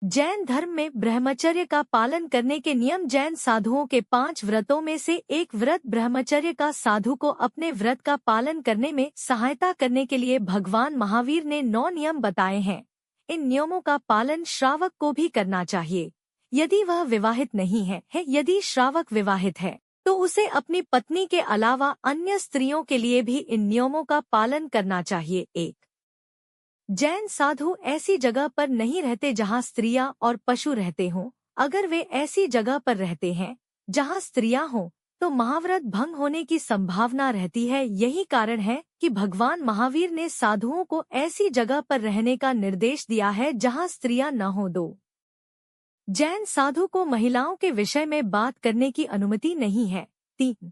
जैन धर्म में ब्रह्मचर्य का पालन करने के नियम। जैन साधुओं के 5 व्रतों में से एक व्रत ब्रह्मचर्य का साधु को अपने व्रत का पालन करने में सहायता करने के लिए भगवान महावीर ने 9 नियम बताए हैं। इन नियमों का पालन श्रावक को भी करना चाहिए यदि वह विवाहित नहीं है। यदि श्रावक विवाहित है तो उसे अपनी पत्नी के अलावा अन्य स्त्रियों के लिए भी इन नियमों का पालन करना चाहिए। 1. जैन साधु ऐसी जगह पर नहीं रहते जहां स्त्रियां और पशु रहते हों। अगर वे ऐसी जगह पर रहते हैं जहां स्त्रियां हों तो महाव्रत भंग होने की संभावना रहती है। यही कारण है कि भगवान महावीर ने साधुओं को ऐसी जगह पर रहने का निर्देश दिया है जहां स्त्रियां न हो। 2. जैन साधु को महिलाओं के विषय में बात करने की अनुमति नहीं है। 3.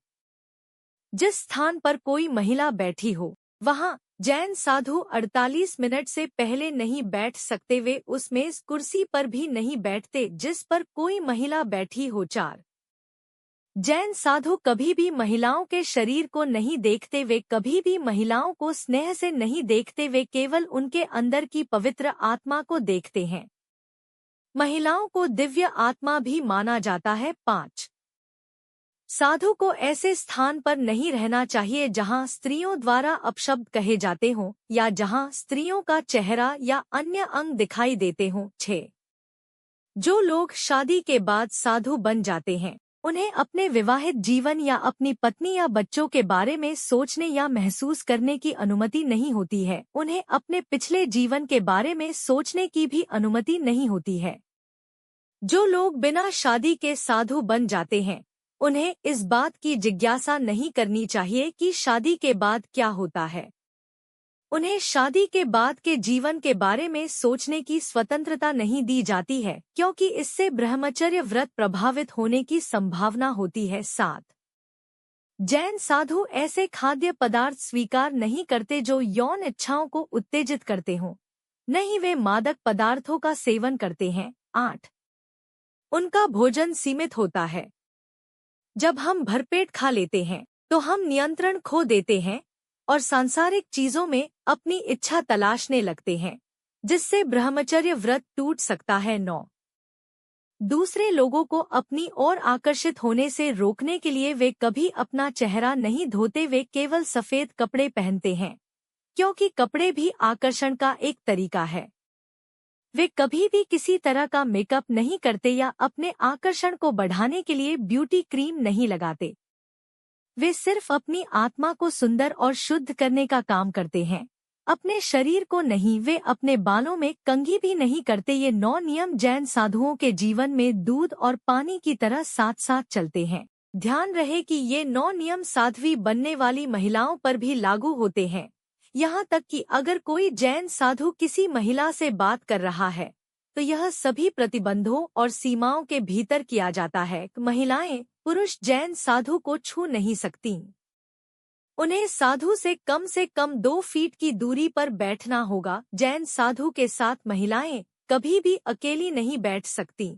जिस स्थान पर कोई महिला बैठी हो वहां जैन साधु 48 मिनट से पहले नहीं बैठ सकते। वे उस मेज कुर्सी पर भी नहीं बैठते जिस पर कोई महिला बैठी हो। 4. जैन साधु कभी भी महिलाओं के शरीर को नहीं देखते। वे कभी भी महिलाओं को स्नेह से नहीं देखते। वे केवल उनके अंदर की पवित्र आत्मा को देखते हैं। महिलाओं को दिव्य आत्मा भी माना जाता है। 5. साधु को ऐसे स्थान पर नहीं रहना चाहिए जहां स्त्रियों द्वारा अपशब्द कहे जाते हों या जहां स्त्रियों का चेहरा या अन्य अंग दिखाई देते हों। 6. जो लोग शादी के बाद साधु बन जाते हैं उन्हें अपने विवाहित जीवन या अपनी पत्नी या बच्चों के बारे में सोचने या महसूस करने की अनुमति नहीं होती है। उन्हें अपने पिछले जीवन के बारे में सोचने की भी अनुमति नहीं होती है। जो लोग बिना शादी के साधु बन जाते हैं उन्हें इस बात की जिज्ञासा नहीं करनी चाहिए कि शादी के बाद क्या होता है। उन्हें शादी के बाद के जीवन के बारे में सोचने की स्वतंत्रता नहीं दी जाती है क्योंकि इससे ब्रह्मचर्य व्रत प्रभावित होने की संभावना होती है। 7. जैन साधु ऐसे खाद्य पदार्थ स्वीकार नहीं करते जो यौन इच्छाओं को उत्तेजित करते हों। नहीं वे मादक पदार्थों का सेवन करते हैं। 8. उनका भोजन सीमित होता है। जब हम भरपेट खा लेते हैं तो हम नियंत्रण खो देते हैं और सांसारिक चीजों में अपनी इच्छा तलाशने लगते हैं जिससे ब्रह्मचर्य व्रत टूट सकता है। 9. दूसरे लोगों को अपनी ओर आकर्षित होने से रोकने के लिए वे कभी अपना चेहरा नहीं धोते। वे केवल सफेद कपड़े पहनते हैं क्योंकि कपड़े भी आकर्षण का एक तरीका है। वे कभी भी किसी तरह का मेकअप नहीं करते या अपने आकर्षण को बढ़ाने के लिए ब्यूटी क्रीम नहीं लगाते। वे सिर्फ अपनी आत्मा को सुंदर और शुद्ध करने का काम करते हैं, अपने शरीर को नहीं। वे अपने बालों में कंघी भी नहीं करते। ये 9 नियम जैन साधुओं के जीवन में दूध और पानी की तरह साथ साथ चलते हैं। ध्यान रहे कि ये 9 नियम साध्वी बनने वाली महिलाओं पर भी लागू होते हैं। यहाँ तक कि अगर कोई जैन साधु किसी महिला से बात कर रहा है तो यह सभी प्रतिबंधों और सीमाओं के भीतर किया जाता है। महिलाएं पुरुष जैन साधु को छू नहीं सकती। उन्हें साधु से कम 2 फीट की दूरी पर बैठना होगा। जैन साधु के साथ महिलाएं कभी भी अकेली नहीं बैठ सकती।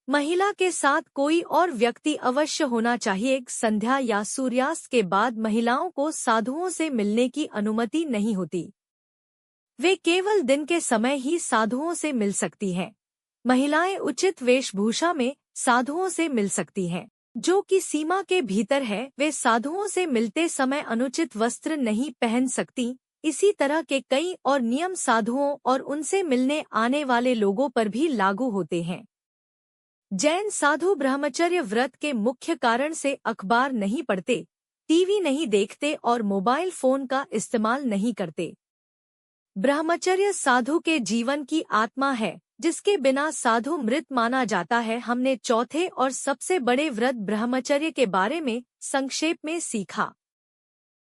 महिला के साथ कोई और व्यक्ति अवश्य होना चाहिए। संध्या या सूर्यास्त के बाद महिलाओं को साधुओं से मिलने की अनुमति नहीं होती। वे केवल दिन के समय ही साधुओं से मिल सकती हैं। महिलाएं उचित वेशभूषा में साधुओं से मिल सकती हैं जो कि सीमा के भीतर है। वे साधुओं से मिलते समय अनुचित वस्त्र नहीं पहन सकती। इसी तरह के कई और नियम साधुओं और उनसे मिलने आने वाले लोगों पर भी लागू होते हैं। जैन साधु ब्रह्मचर्य व्रत के मुख्य कारण से अखबार नहीं पढ़ते, टीवी नहीं देखते और मोबाइल फोन का इस्तेमाल नहीं करते। ब्रह्मचर्य साधु के जीवन की आत्मा है जिसके बिना साधु मृत माना जाता है। हमने चौथे और सबसे बड़े व्रत ब्रह्मचर्य के बारे में संक्षेप में सीखा।